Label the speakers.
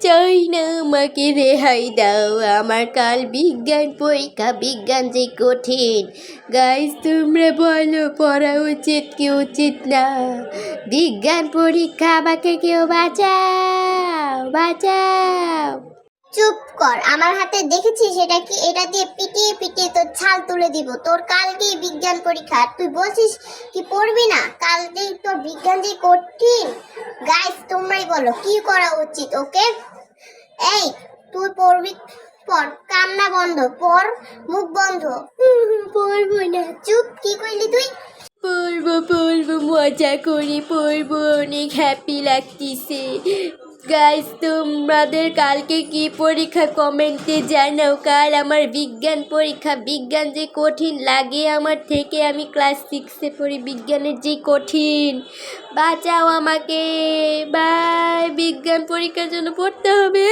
Speaker 1: চাই না আমাকে রেহাই দাও, আমার কাল বিজ্ঞান পরীক্ষা, বিজ্ঞান যে কঠিন। গাইস তোমরা বলো পড়া উচিত কি উচিত না? বিজ্ঞান পরীক্ষা, আমাকে কেউ বাঁচাও, বাঁচাও।
Speaker 2: চুপ কর, আমার হাতে দেখেছিস এটা কি? এটা দিয়ে পিটিয়ে পিটিয়ে তোর ছাল তুলে দিব। তোর কালকেই বিজ্ঞান পরীক্ষা, আর তুই বলছিস কি পড়বি না? কালকেই তোর বিজ্ঞান যে কঠিন। গাইস তোমরাই বলো কি করা উচিত। ওকে এই তুই পড়বি, পড়, কান্না বন্ধ, পড়, মুখ বন্ধ। পড়বো না। চুপ, কি কইলি তুই?
Speaker 1: পড়বো পড়বো, মজা করে পড়বো, অনেক হ্যাপি লাগতিছে। গাইস তোমাদের কালকে কি পরীক্ষা কমেন্টে জানাও। কাল আমার বিজ্ঞান পরীক্ষা, বিজ্ঞান যে কঠিন লাগে আমার থেকে, আমি ক্লাস 6-এ পড়ি, বিজ্ঞানের যে কঠিন। বাঁচাও আমাকে, বাই। বিজ্ঞান পরীক্ষার জন্য পড়তে হবে।